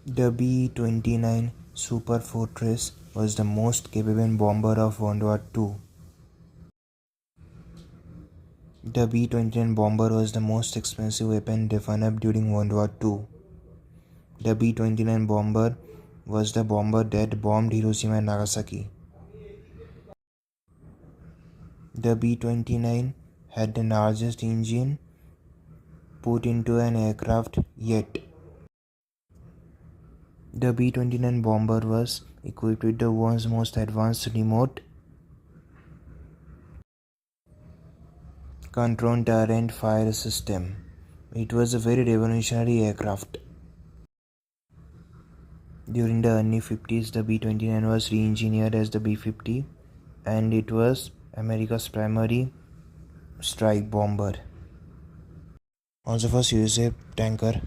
The B29 Superfortress was the most capable bomber of World War II. The B29 bomber was the most expensive weapon developed during World War II. The B29 bomber was the bomber that bombed Hiroshima and Nagasaki. The B29 had the largest engine put into an aircraft yet. The B-29 bomber was equipped with the world's most advanced remote control turret fire system. It was a very revolutionary aircraft. During the early 50s, the B-29 was re-engineered as the B-50 and it was America's primary strike bomber. Also, first USA tanker